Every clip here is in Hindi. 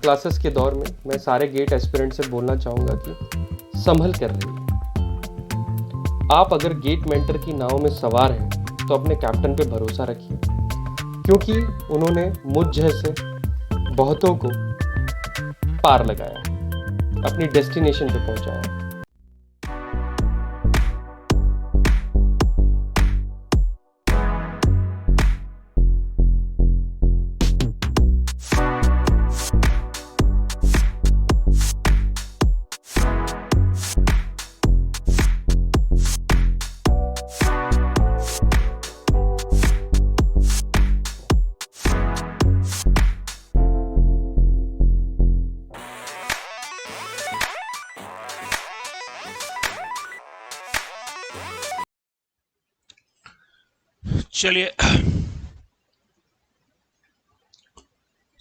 क्लासेस के दौर में मैं सारे गेट एस्पिरेंट से बोलना चाहूँगा कि संभल कर रहिए। आप अगर गेट मेंटर की नाव में सवार हैं तो अपने कैप्टन पे भरोसा रखिए, क्योंकि उन्होंने मुझ जैसे बहुतों को पार लगाया, अपनी डेस्टिनेशन पे पहुंचाया। चलिए,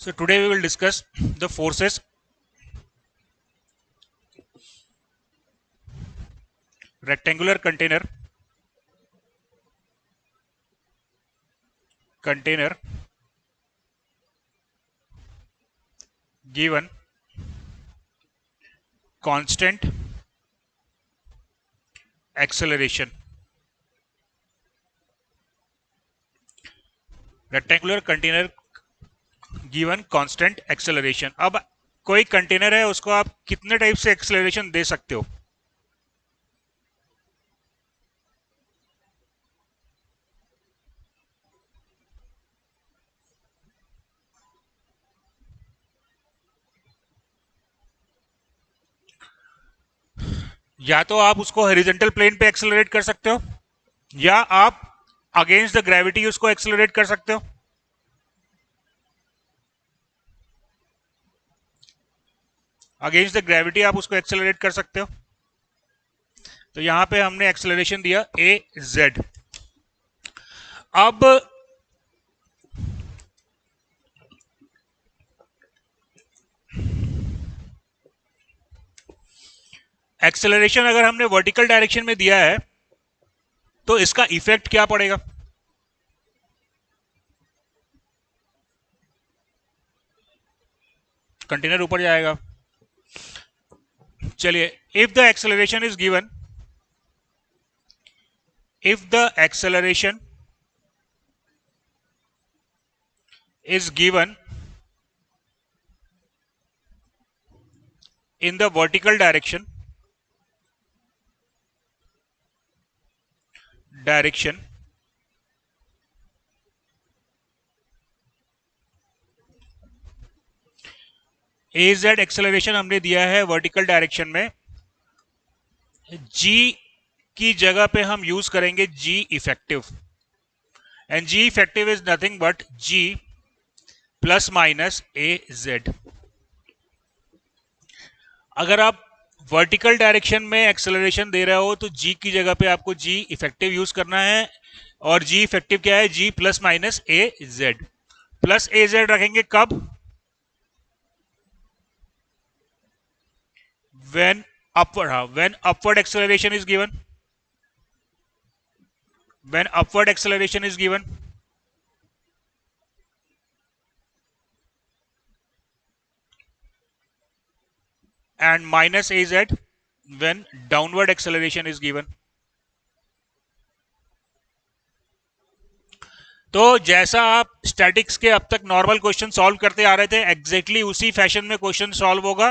so today we will discuss the forces, rectangular container given constant acceleration. Rectangular container given constant acceleration. अब कोई कंटेनर है, उसको आप कितने टाइप से एक्सेलरेशन दे सकते हो? या तो आप उसको हॉरिजॉन्टल प्लेन पे एक्सेलरेट कर सकते हो, या आप अगेंस्ट द ग्रेविटी उसको एक्सेलरेट कर सकते हो। अगेंस्ट द ग्रेविटी आप उसको एक्सेलरेट कर सकते हो। तो यहां पे हमने एक्सेलरेशन दिया ए जेड। अब एक्सेलरेशन अगर हमने वर्टिकल डायरेक्शन में दिया है तो इसका इफेक्ट क्या पड़ेगा? कंटेनर ऊपर जाएगा। चलिए, if the acceleration is given, if the acceleration is given in the vertical direction az acceleration हमने दिया है वर्टिकल डायरेक्शन में, g की जगह पे हम यूज करेंगे g effective, and g effective is nothing but g plus minus A Z. अगर आप वर्टिकल डायरेक्शन में एक्सेलरेशन दे रहे हो तो g की जगह पे आपको g इफेक्टिव यूज करना है, और g इफेक्टिव क्या है? g प्लस माइनस ए जेड। प्लस ए जेड रखेंगे कब? when upward acceleration is given, and minus az when downward acceleration is given. तो जैसा आप स्टैटिक्स के अब तक नॉर्मल क्वेश्चन सॉल्व करते आ रहे थे, एग्जैक्टली उसी फैशन में क्वेश्चन सॉल्व होगा।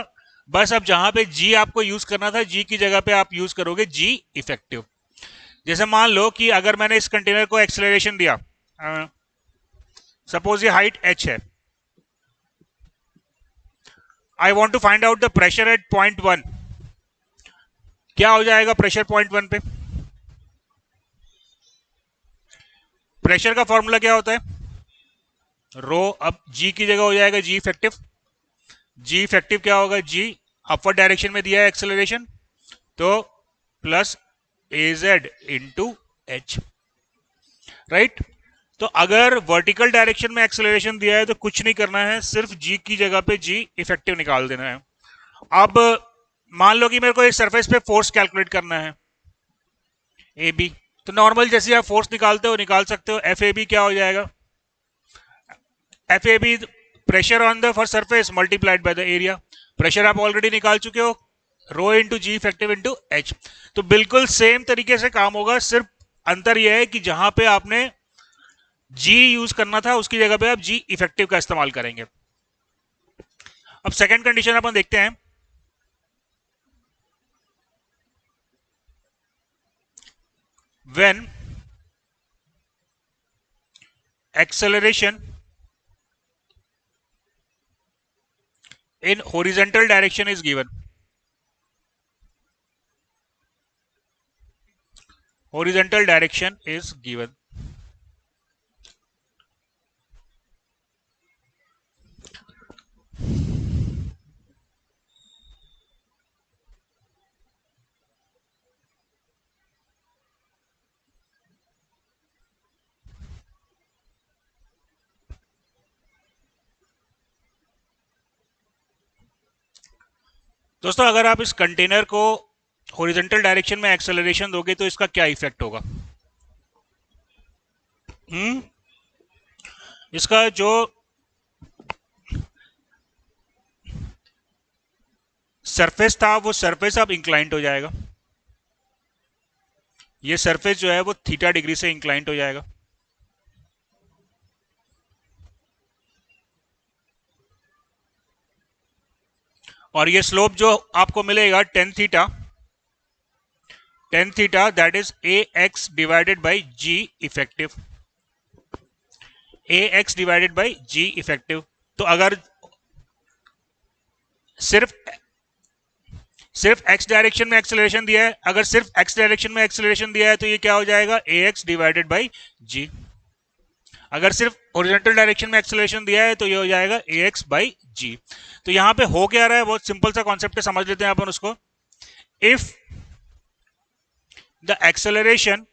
बस अब जहां पे जी आपको यूज करना था, जी की जगह पे आप यूज करोगे जी इफेक्टिव। जैसे मान लो कि अगर मैंने इस कंटेनर को एक्सेलरेशन दिया, सपोज ये हाइट h है, I want to find out the pressure at point 1। क्या हो जाएगा प्रेशर पॉइंट 1 पे? प्रेशर का फॉर्मूला क्या होता है? रो। अब जी की जगह हो जाएगा जी इफेक्टिव। जी इफेक्टिव क्या होगा? जी अपवर्ड डायरेक्शन में दिया है एक्सेलरेशन, तो प्लस ए जेड इंटू एच, राइट। तो अगर वर्टिकल डायरेक्शन में एक्सेलरेशन दिया है तो कुछ नहीं करना है, सिर्फ जी की जगह पे जी इफेक्टिव निकाल देना है। अब मान लो कि मेरे को इस सरफेस पे फोर्स कैलकुलेट करना है ए बी, तो नॉर्मल जैसे आप फोर्स निकालते हो निकाल सकते हो। एफ ए बी क्या हो जाएगा? F A B pressure on the for surface multiplied by the area. Pressure आप ऑलरेडी निकाल चुके हो, rho into g effective into h. तो बिल्कुल सेम तरीके से काम होगा, सिर्फ अंतर यह है कि जहां पे आपने जी यूज करना था उसकी जगह पे आप जी इफेक्टिव का इस्तेमाल करेंगे। अब सेकंड कंडीशन अपन देखते हैं। When acceleration in horizontal direction is given, horizontal direction is given, दोस्तों अगर आप इस कंटेनर को हॉरिजॉन्टल डायरेक्शन में एक्सेलरेशन दोगे तो इसका क्या इफेक्ट होगा? इसका जो सरफेस था वो सरफेस अब इंक्लाइंट हो जाएगा, ये सरफेस जो है वो थीटा डिग्री से इंक्लाइंट हो जाएगा, और ये स्लोप जो आपको मिलेगा tan theta that is a x divided by g effective, a x divided by g effective. तो अगर सिर्फ एक्स डायरेक्शन में एक्सेलरेशन दिया है, अगर सिर्फ एक्स डायरेक्शन में एक्सेलरेशन दिया है तो ये क्या हो जाएगा, ए एक्स डिवाइडेड बाई जी। अगर सिर्फ हॉरिजॉन्टल डायरेक्शन में एक्सेलरेशन दिया है तो ये हो जाएगा ए एक्स बाई जी। तो यहां पे हो क्या रहा है, बहुत सिंपल सा कॉन्सेप्ट है, समझ लेते हैं अपन उसको। If the acceleration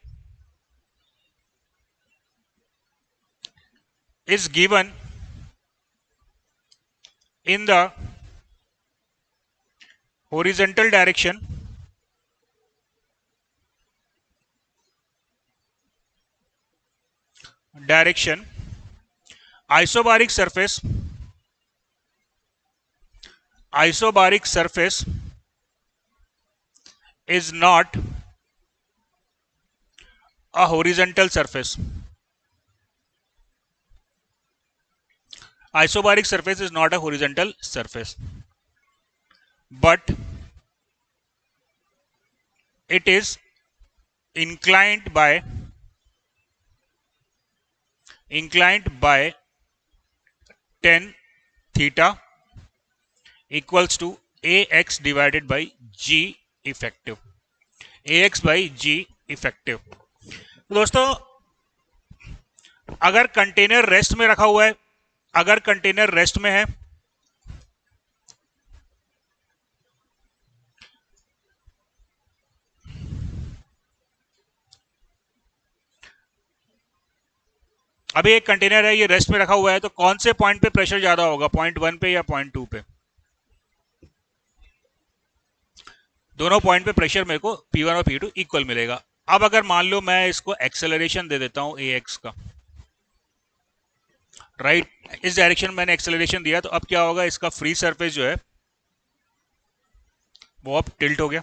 is given in the horizontal direction isobaric surface is not a horizontal surface. Isobaric surface is not a horizontal surface, but it is inclined by 10 theta equals to ax divided by g effective, ax by g effective। दोस्तों अगर कंटेनर रेस्ट में रखा हुआ है, अगर कंटेनर रेस्ट में है अभी एक कंटेनर है, ये रेस्ट में रखा हुआ है, तो कौन से पॉइंट पे प्रेशर ज्यादा होगा, पॉइंट 1 पे या पॉइंट 2 पे? दोनों पॉइंट पे प्रेशर मेरे को P1 और P2 इक्वल मिलेगा। अब अगर मान लो मैं इसको एक्सेलरेशन दे देता हूं AX का, राइट, इस डायरेक्शन में मैंने एक्सेलरेशन दिया, तो अब क्या होगा, इसका फ्री सरफेस जो है वो अब टिल्ट हो गया।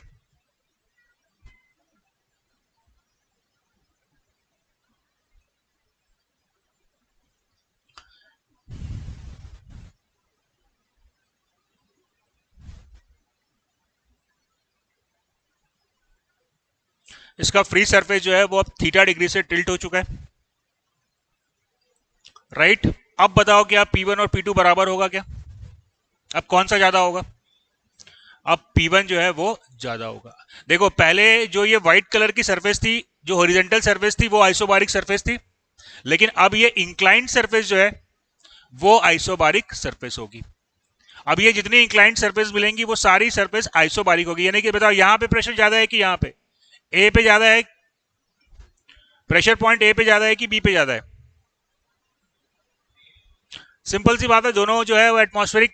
इसका फ्री सरफेस जो है वो अब थीटा डिग्री से टिल्ट हो चुका है, राइट। अब बताओ क्या P1 और P2 बराबर होगा क्या? अब कौन सा ज्यादा होगा? अब P1 जो है वो ज्यादा होगा। देखो पहले जो ये व्हाइट कलर की सरफेस थी, जो हॉरिजॉन्टल सरफेस थी, वो आइसोबारिक सरफेस थी, लेकिन अब ये इंक्लाइंड सरफेस जो है वो आइसोबारिक सरफेस होगी। अब ये जितनी इंक्लाइंड सरफेस मिलेंगी वो सारी सरफेस आइसोबारिक होगी। यानी कि बताओ यहां पे प्रेशर ज्यादा है कि यहां पे ए पे ज्यादा है, प्रेशर पॉइंट ए पे ज्यादा है कि बी पे ज्यादा है? सिंपल सी बात है, दोनों जो है वो एटमॉस्फेरिक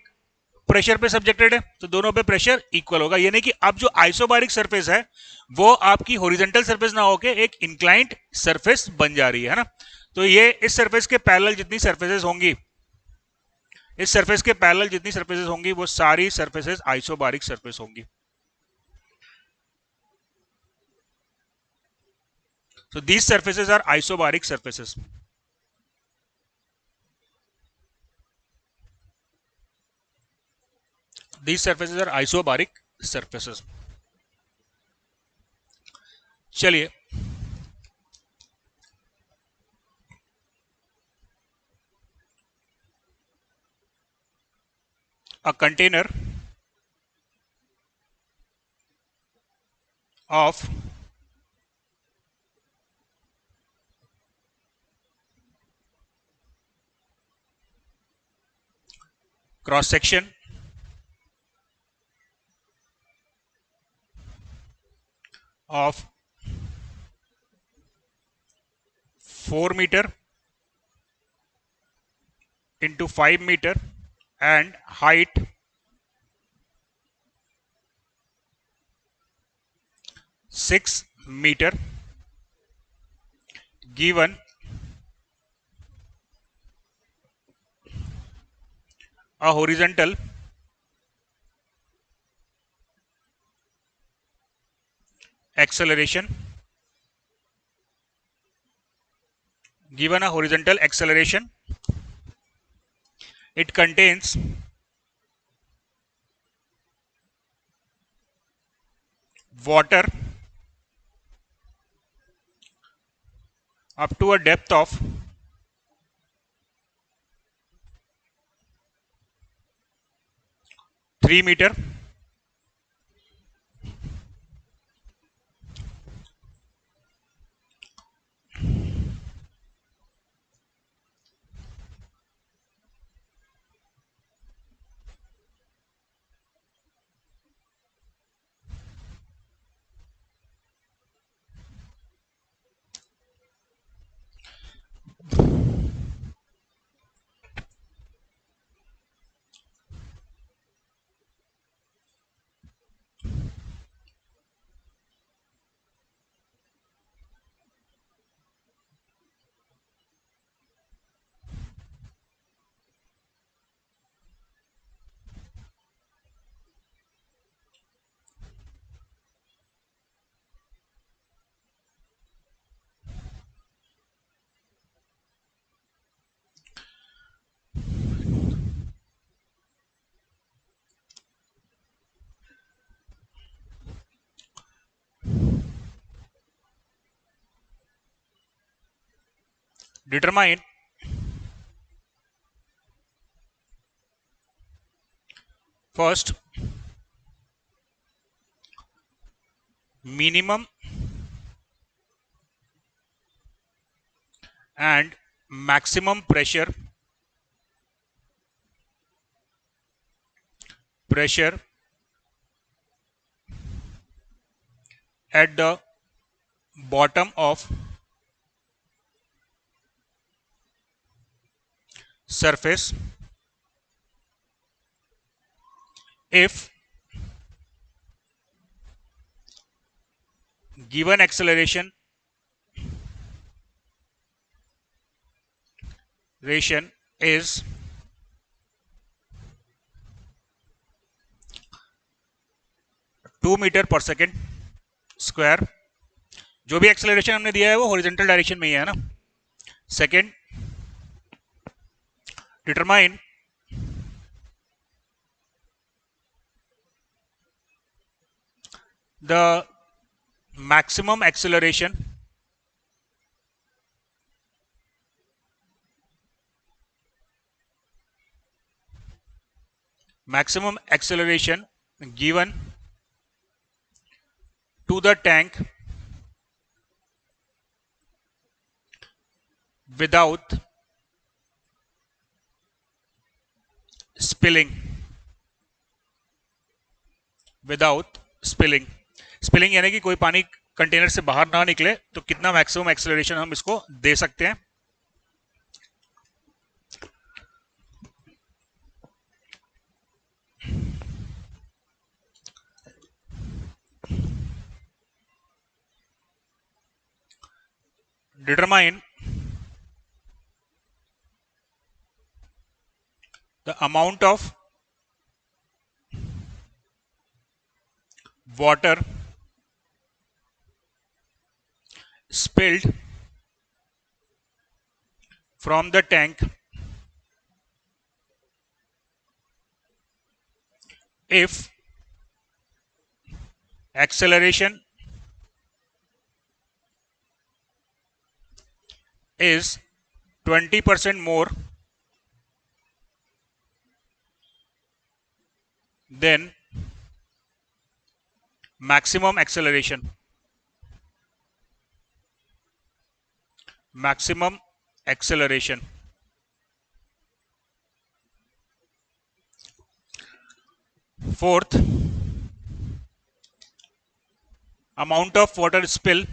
प्रेशर पे सब्जेक्टेड है, तो दोनों पे प्रेशर इक्वल होगा। यानी कि अब जो आइसोबारिक सरफेस है वो आपकी हॉरिजॉन्टल सरफेस ना होके एक इंक्लाइंड सरफेस बन जा रही है ना। तो ये इस सरफेस के पैरेलल जितनी सरफेसेस होंगी, इस सरफेस के पैरेलल जितनी सरफेसेस होंगी वो सारी सरफेसेस आइसोबारिक सरफेस होंगी. So these surfaces are isobaric surfaces. These surfaces are isobaric surfaces. चलिए a container of cross section of 4 meter into 5 meter and height 6 meter given a horizontal acceleration it contains water up to a depth of 3 meter determine first minimum and maximum pressure at the bottom of surface if given acceleration ration is 2 metre पर सेकेंड स्क्वायर. जो भी एक्सेलरेशन हमने दिया है वो हॉरिजॉन्टल डायरेक्शन में ही है ना. Second, determine the maximum acceleration given to the tank without spilling. Spilling यानी कि कोई पानी कंटेनर से बाहर ना निकले, तो कितना मैक्सिमम एक्सेलरेशन हम इसको दे सकते हैं. determine the amount of water spilled from the tank if acceleration is 20% more than maximum acceleration. Maximum acceleration. Fourth, amount of water spill.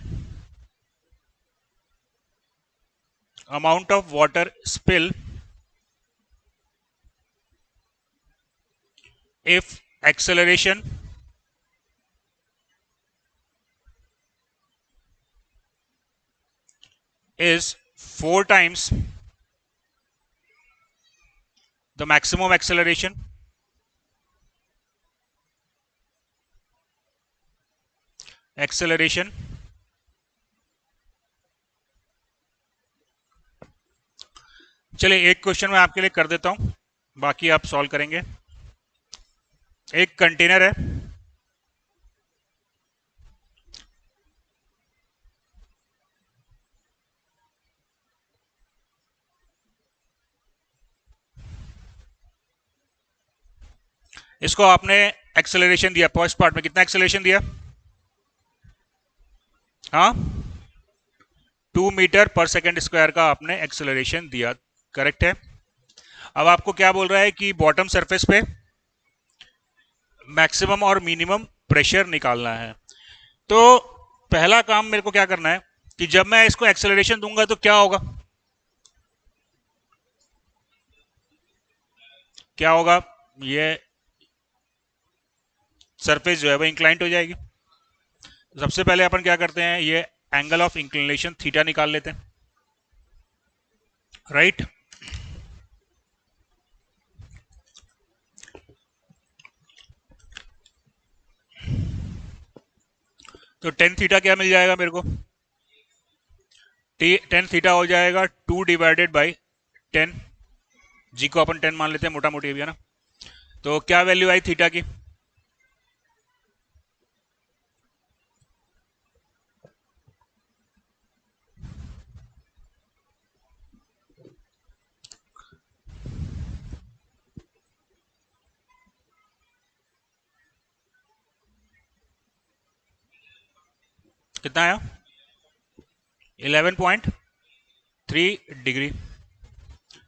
Amount of water spill if acceleration is 4 times the maximum acceleration. Acceleration चलिए एक क्वेश्चन मैं आपके लिए कर देता हूं, बाकी आप सॉल्व करेंगे। एक कंटेनर है, इसको आपने एक्सेलरेशन दिया, फर्स्ट पार्ट में कितना एक्सेलरेशन दिया? हाँ, 2 मीटर पर सेकेंड स्क्वायर का आपने एक्सेलरेशन दिया, करेक्ट है। अब आपको क्या बोल रहा है कि बॉटम सरफेस पे मैक्सिमम और मिनिमम प्रेशर निकालना है। तो पहला काम मेरे को क्या करना है कि जब मैं इसको एक्सेलरेशन दूंगा तो क्या होगा? क्या होगा? ये सरफेस जो है वो इंक्लाइंट हो जाएगी। सबसे पहले अपन क्या करते हैं, ये एंगल ऑफ इंक्लिनेशन थीटा निकाल लेते हैं, राइट। तो टेन थीटा क्या मिल जाएगा मेरे को? टेन थीटा हो जाएगा 2 डिवाइडेड बाई 10, जी को अपन 10 मान लेते हैं, मोटा मोटी भी है ना। तो क्या वैल्यू आई थीटा की? कितना आया? 11.3 डिग्री।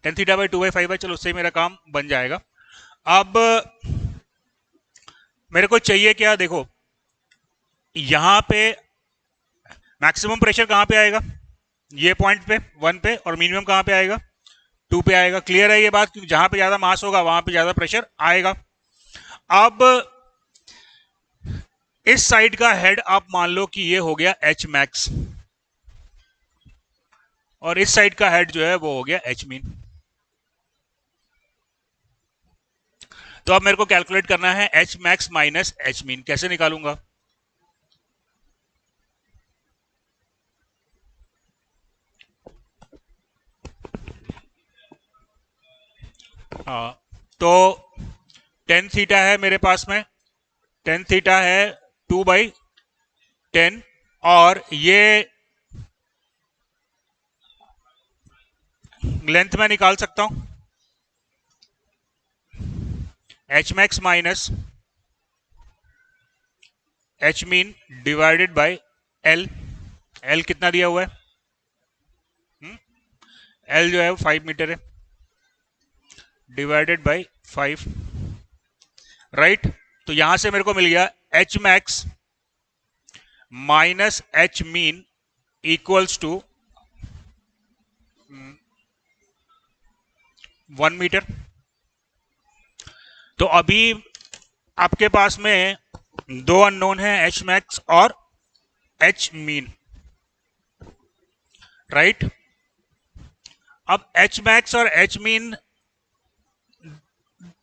10 थीटा बाई 2/5 है, चलो उससे ही मेरा काम बन जाएगा। अब मेरे को चाहिए क्या? देखो यहां पे मैक्सिमम प्रेशर कहां पे आएगा? ये पॉइंट पे 1 पे, और मिनिमम कहां पे आएगा? 2 पे आएगा। क्लियर है ये बात? क्योंकि जहां पे ज्यादा मास होगा वहां पे ज्यादा प्रेशर आएगा। अब इस साइड का हेड आप मान लो कि ये हो गया एच मैक्स, और इस साइड का हेड जो है वो हो गया एच मीन। तो अब मेरे को कैलकुलेट करना है h max minus H mean. कैसे निकालूंगा? हाँ, तो टेन थीटा है मेरे पास में, टेन थीटा है 2/10, और ये लेंथ में निकाल सकता हूं, H max minus H mean divided by L. L कितना दिया हुआ है? एल जो है वो 5 मीटर है, डिवाइडेड बाय 5, राइट। तो यहां से मेरे को मिल गया H max minus H mean equals to 1 metre. तो अभी आपके पास में दो अननोन है, एच मैक्स और एच मीन, राइट। अब एच मैक्स और एच मीन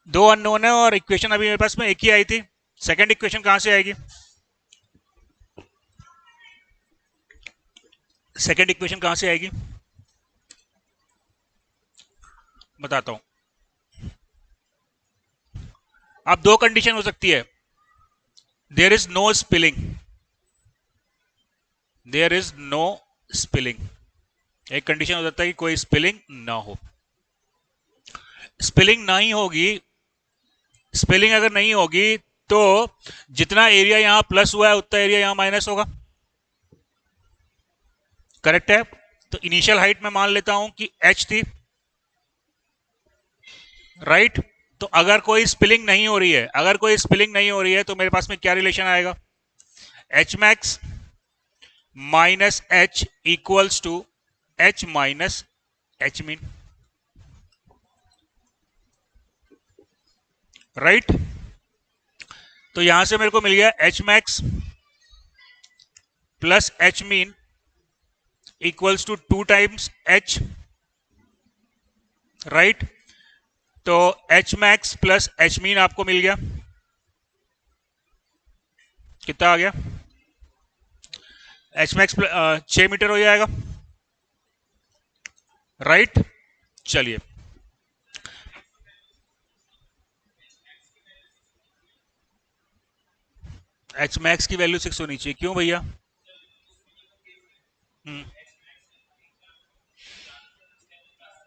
दो अननोन है और इक्वेशन अभी मेरे पास में एक ही आई थी। सेकंड इक्वेशन कहां से आएगी? सेकंड इक्वेशन कहां से आएगी बताता हूं। अब दो कंडीशन हो सकती है, there is no spilling, there is no spilling. एक कंडीशन हो सकता है कि कोई स्पिलिंग ना हो। स्पिलिंग नहीं होगी, स्पिलिंग अगर नहीं होगी तो जितना एरिया यहां प्लस हुआ है उतना एरिया यहां माइनस होगा। करेक्ट है? तो इनिशियल हाइट में मान लेता हूं कि h थी, राइट? तो अगर कोई स्पिलिंग नहीं हो रही है, अगर कोई स्पिलिंग नहीं हो रही है तो मेरे पास में क्या रिलेशन आएगा? H max minus H equals to H minus H mean, right? तो यहां से मेरे को मिल गया H max plus H mean equals to 2 times H, right? तो H max plus H mean आपको मिल गया, कितना आ गया? एच मैक्स 6 मीटर हो जाएगा, राइट? चलिए, एच मैक्स की वैल्यू 6 होनी चाहिए, क्यों भैया?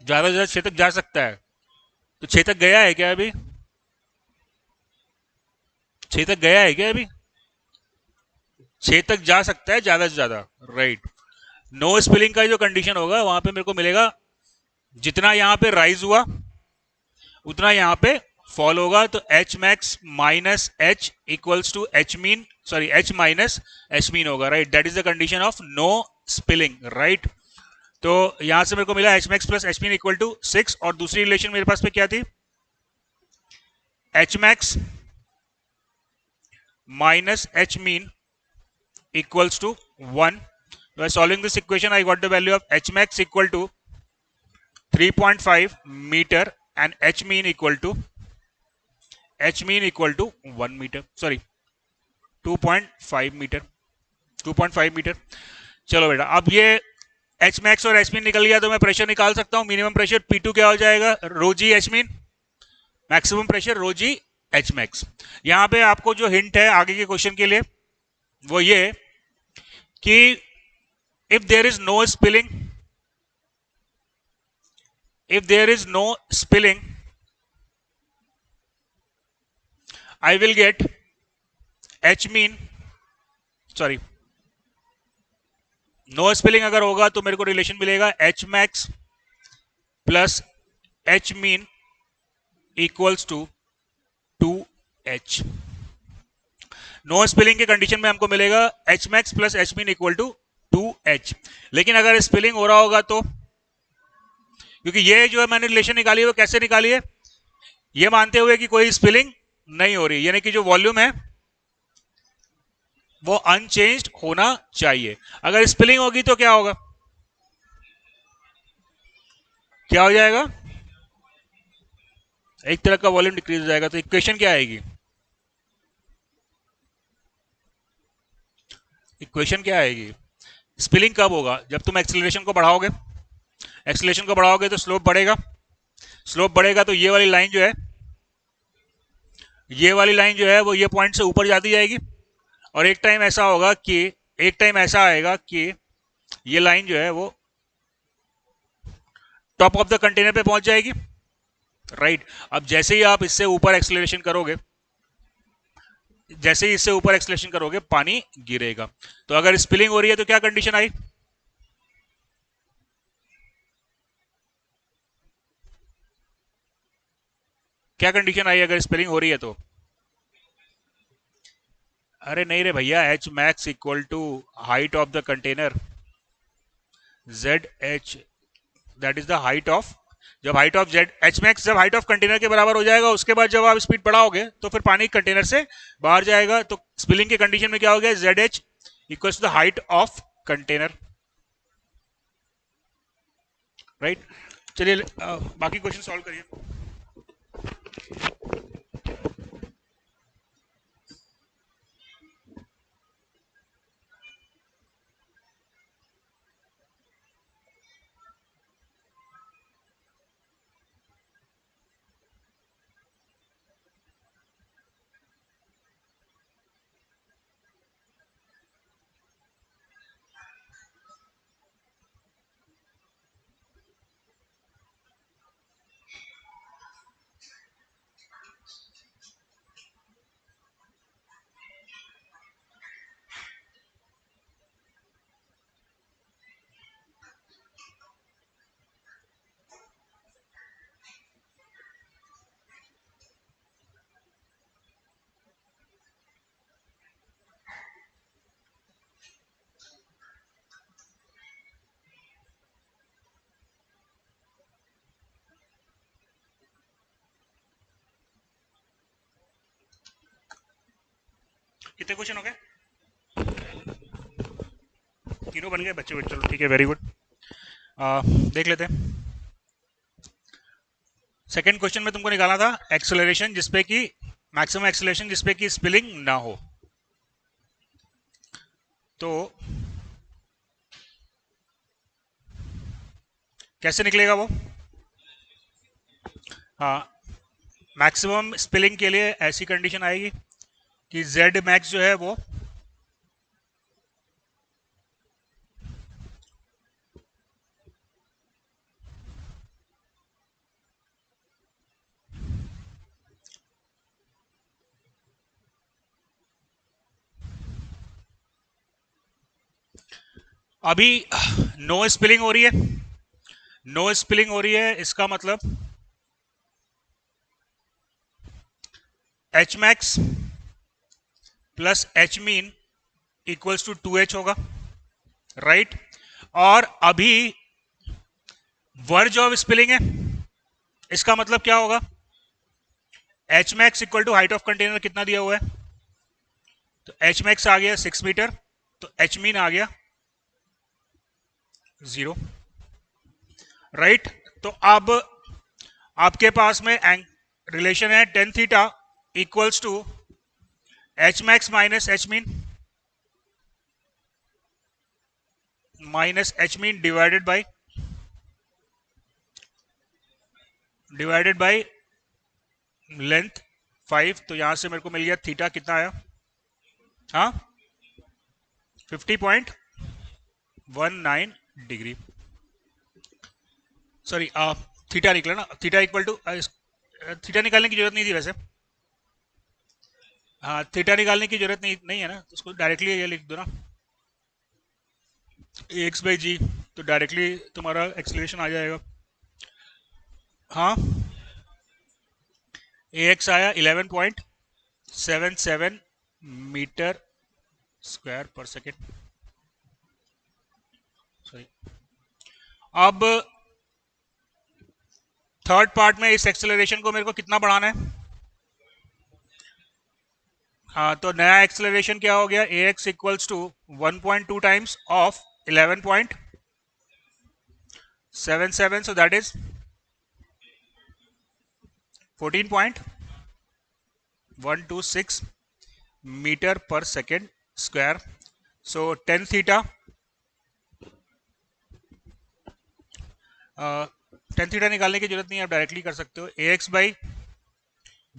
ज्यादा से ज्यादा 6 तक जा सकता है, तो 6 तक गया है क्या अभी? 6 तक गया है क्या अभी? 6 तक जा सकता है ज्यादा से ज्यादा, राइट? नो स्पिलिंग का जो कंडीशन होगा वहां पे मेरे को मिलेगा जितना यहां पे राइज हुआ उतना यहां पे फॉल होगा। तो H max minus H equals to H mean, sorry H minus H mean होगा, right? That is the condition of no spilling, right? तो यहां से मेरे को मिला H max plus H mean equal to 6, और दूसरी रिलेशन मेरे पास में क्या थी? H max minus H mean equals to 1. By solving this equation, I got the value of h max equal to 3.5 meter and h mean equal to 1 meter. Sorry, 2.5 metre, 2.5 metre. चलो बेटा, अब ये h max और h mean निकल गया तो मैं प्रेशर निकाल सकता हूं। मिनिमम प्रेशर P2 क्या हो जाएगा? Rho G H mean, maximum pressure rho G H max. यहां पे आपको जो हिंट है आगे के क्वेश्चन के लिए वो ये कि if there is no spilling, if there is no spilling, I will get h mean, sorry, no spilling अगर होगा तो मेरे को रिलेशन मिलेगा h max plus h mean equals to 2h। No spilling के कंडीशन में हमको मिलेगा h max plus h mean equal to 2h। लेकिन अगर स्पिलिंग हो रहा होगा तो, क्योंकि ये जो है मैंने रिलेशन निकाली है वो कैसे निकाली है? ये मानते हुए कि कोई स्पिलिंग नहीं हो रही, यानी कि जो वॉल्यूम है वो अनचेंज्ड होना चाहिए। अगर स्पिलिंग होगी तो क्या होगा? क्या हो जाएगा? एक तरह का वॉल्यूम डिक्रीज हो जाएगा। तो इक्वेशन क्या आएगी? इक्वेशन क्या आएगी? स्पिलिंग कब होगा? जब तुम एक्सीलरेशन को बढ़ाओगे, एक्सीलरेशन को बढ़ाओगे तो स्लोप बढ़ेगा, स्लोप बढ़ेगा तो ये वाली लाइन जो है, ये वाली लाइन जो है वो ये पॉइंट से ऊपर जाती जाएगी, और एक टाइम ऐसा होगा कि, एक टाइम ऐसा आएगा कि ये लाइन जो है वो टॉप ऑफ द कंटेनर पे पहुंच जाएगी, राइट? अब जैसे ही आप इससे ऊपर एक्सीलरेशन करोगे, जैसे ही इससे ऊपर एक्सीलरेशन करोगे पानी गिरेगा। तो अगर स्पिलिंग हो रही है तो क्या कंडीशन आई? क्या कंडीशन आई अगर स्पिलिंग हो रही है तो? अरे नहीं रे भैया, H max equal to height of the container, Z H, that is the height of, जब height of Z H max जब हाइट ऑफ कंटेनर के बराबर हो जाएगा, उसके बाद जब आप स्पीड बढ़ाओगे तो फिर पानी कंटेनर से बाहर जाएगा। तो स्पिलिंग के कंडीशन में क्या हो गया? Z H equal to the height of container, right? चलिए बाकी क्वेश्चन सॉल्व करिए। कितने क्वेश्चन हो गए? तीनों बन गए बच्चे, चलो ठीक है, वेरी गुड। देख लेते हैं। सेकंड क्वेश्चन में तुमको निकालना था एक्सेलरेशन जिसपे कि मैक्सिमम एक्सेलरेशन जिसपे कि स्पिलिंग ना हो। तो कैसे निकलेगा वो? हाँ, मैक्सिमम स्पिलिंग के लिए ऐसी कंडीशन आएगी कि z मैक्स जो है वो अभी नो स्पिलिंग हो रही है, नो स्पिलिंग हो रही है, इसका मतलब h max plus H mean equals to 2h होगा, राइट? और अभी वर्ज ऑफ स्पिलिंग है, इसका मतलब क्या होगा? H max equal to height of container कितना दिया हुआ है? तो एच मैक्स आ गया 6 मीटर, तो एच मीन आ गया 0, राइट? तो अब आपके पास में रिलेशन है tan theta equals to H max minus H mean divided by length 5। तो यहां से मेरे को मिल गया थीटा कितना आया? हाँ, 50.19 डिग्री, सॉरी थीटा निकला ना, थीटा इक्वल टू, थीटा निकालने की जरूरत नहीं थी वैसे। हाँ, थीटा निकालने की जरूरत नहीं है ना, तो उसको डायरेक्टली ये लिख दो ना, एक्स बाई जी, तो डायरेक्टली तुम्हारा एक्सलेशन आ जाएगा। हाँ, ए एक्स आया 11.77 मीटर स्क्वायर पर सेकेंड। सॉरी, अब थर्ड पार्ट में इस एक्सेलरेशन को मेरे को कितना बढ़ाना है? हाँ, तो नया एक्सेलरेशन क्या हो गया? A X equals to 1.2 times of 11.77, so that is 14.126 metre पर second square. So 10 theta, 10 theta निकालने की जरूरत नहीं है, आप डायरेक्टली कर सकते हो। A X by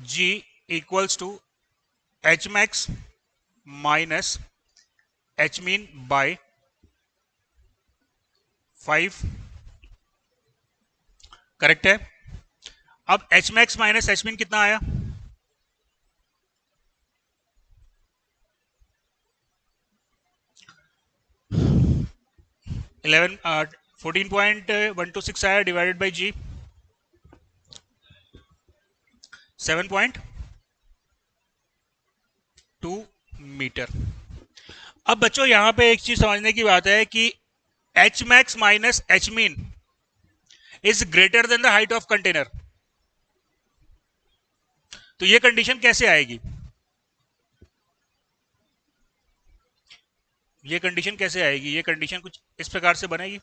G equals to H max minus H mean by 5, correct है। अब H max minus H mean कितना आया? 14.126 आया, डिवाइडेड बाई जी 7.2 मीटर। अब बच्चों यहां पे एक चीज समझने की बात है कि H max minus H mean is greater than the height of container. तो ये कंडीशन कैसे आएगी? ये कंडीशन कैसे आएगी? ये कंडीशन कुछ इस प्रकार से बनेगी।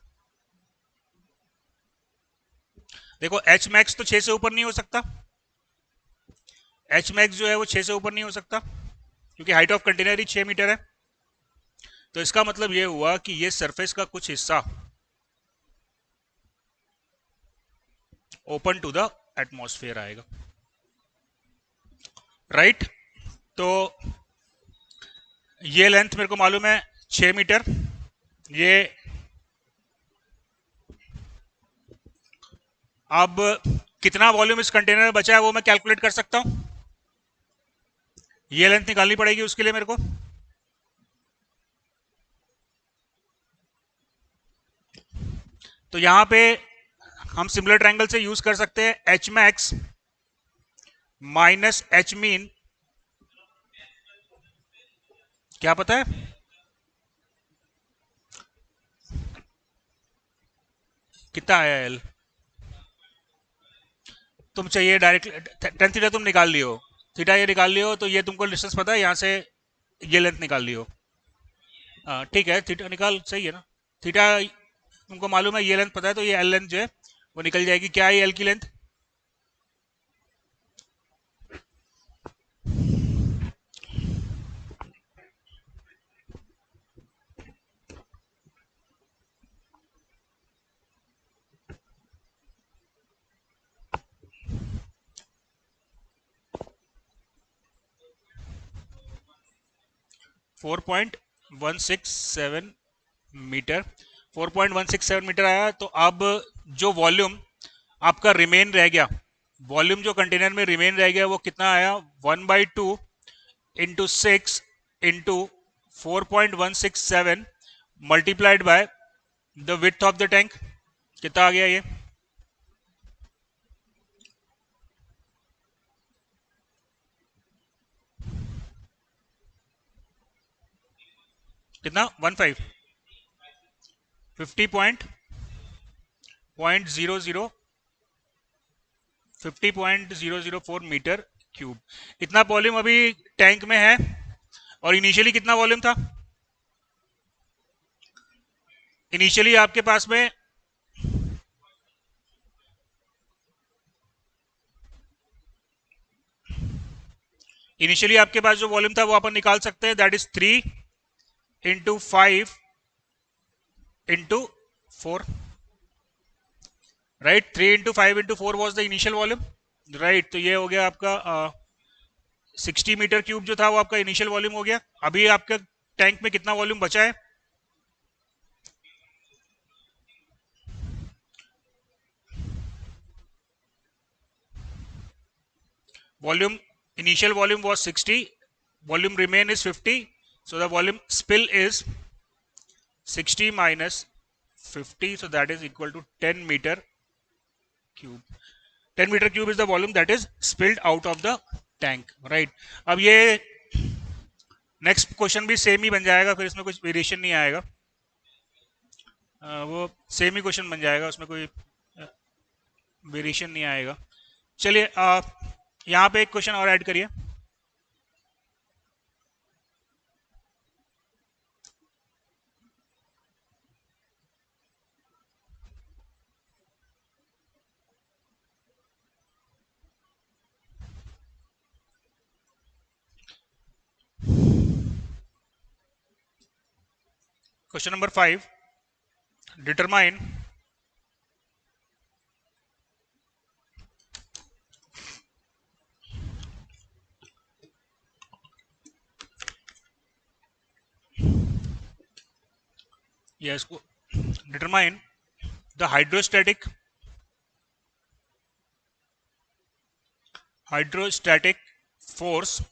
देखो, एच मैक्स तो 6 से ऊपर नहीं हो सकता, एच मैक्स जो है वो 6 से ऊपर नहीं हो सकता, क्योंकि हाइट ऑफ कंटेनर ही 6 मीटर है। तो इसका मतलब ये हुआ कि ये सरफेस का कुछ हिस्सा ओपन टू द एटमॉस्फेयर आएगा, राइट। तो ये लेंथ मेरे को मालूम है 6 मीटर। ये अब कितना वॉल्यूम इस कंटेनर में बचा है वो मैं कैलकुलेट कर सकता हूं। ये लेंथ निकालनी पड़ेगी उसके लिए मेरे को। तो यहां पे हम सिमिलर ट्रायंगल से यूज कर सकते हैं H max minus H mean. क्या पता है? कितना आया एल? तुम चाहिए डायरेक्ट टेन थीटा तुम निकाल लियो, थीटा ये निकाल लियो, तो ये तुमको डिस्टेंस पता है, यहां से ये लेंथ निकाल लियो। ठीक है, थीटा निकाल, सही है ना। थीटा तुमको मालूम है, ये लेंथ पता है, तो ये एल लेंथ जो है वो निकल जाएगी। क्या है एल की लेंथ? 4.167 मीटर। 4.167 मीटर आया। तो अब जो वॉल्यूम आपका रिमेन रह गया, वॉल्यूम जो कंटेनर में रिमेन रह गया वो कितना आया? 1/2 into 6 into 4.167 multiplied by the width of the tank. कितना आ गया ये? कितना? 15 50.004 मीटर क्यूब। इतना वॉल्यूम अभी टैंक में है। और इनिशियली कितना वॉल्यूम था? इनिशियली आपके पास में जो वॉल्यूम था वो अपन निकाल सकते हैं, that is 3 into 5 into 4, right. 3 into 5 into 4 was the initial volume, right. तो ये हो गया आपका 60 मीटर क्यूब जो था वो आपका इनिशियल वॉल्यूम हो गया। अभी आपका टैंक में कितना वॉल्यूम बचा है? Volume, initial volume was 60, volume remain is 50, so the volume spill is 60 minus 50, so that is equal to 10 meter cube. 10 meter cube is the volume that is spilled out of the tank, right. अब ये नेक्स्ट क्वेश्चन भी सेम ही बन जाएगा, फिर इसमें कुछ वेरिएशन नहीं आएगा। वो सेम ही क्वेश्चन बन जाएगा, उसमें कोई वेरिएशन नहीं आएगा। चलिए यहाँ पे एक क्वेश्चन और ऐड करिए। क्वेश्चन नंबर 5, डिटरमाइन इसको determine the hydrostatic force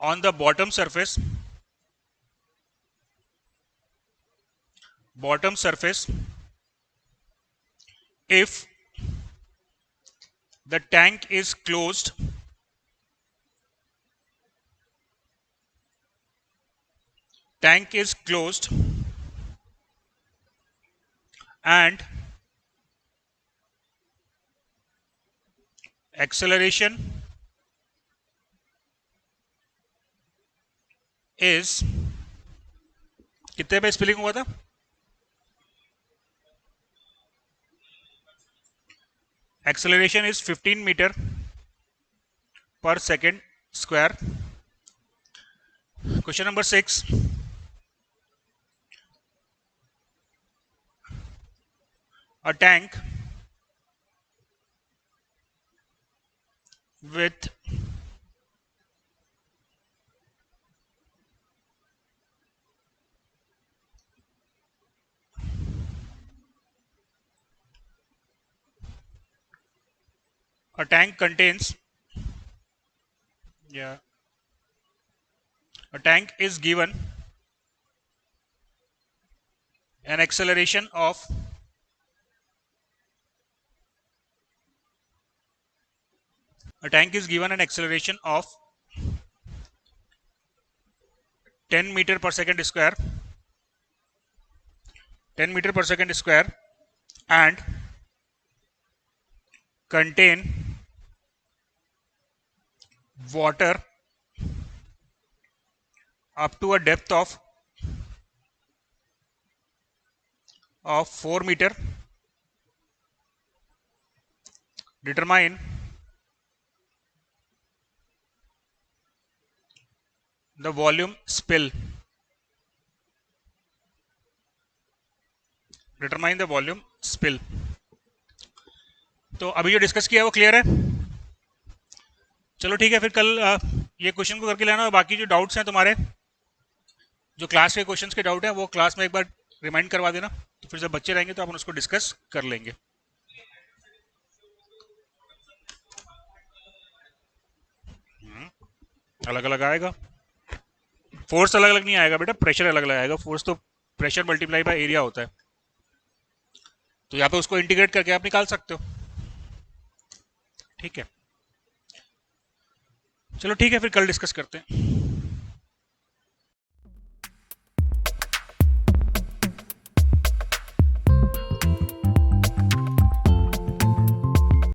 on the bottom surface if the tank is closed and acceleration is, कितने पे स्पिलिंग हुआ था? Acceleration is 15 meter per second square. Question number 6. A tank with a tank contains, yeah, a tank is given an acceleration of 10 meter per second square, 10 meter per second square, and contain water up to a depth of 4 meter. Determine the volume spill. Determine the volume spill. तो अभी जो डिस्कस किया है वो क्लियर है? चलो ठीक है, फिर कल ये क्वेश्चन को करके लेना, और बाकी जो डाउट्स हैं तुम्हारे, जो क्लास के क्वेश्चंस के डाउट हैं, वो क्लास में एक बार रिमाइंड करवा देना, तो फिर जब बच्चे रहेंगे तो अपन उसको डिस्कस कर लेंगे. अलग अलग आएगा, फोर्स अलग अलग नहीं आएगा बेटा, प्रेशर अलग अलग आएगा. फोर्स तो प्रेशर मल्टीप्लाई बाय एरिया होता है, तो यहाँ पे उसको इंटीग्रेट करके आप निकाल सकते हो. ठीक है, चलो ठीक है, फिर कल डिस्कस करते हैं.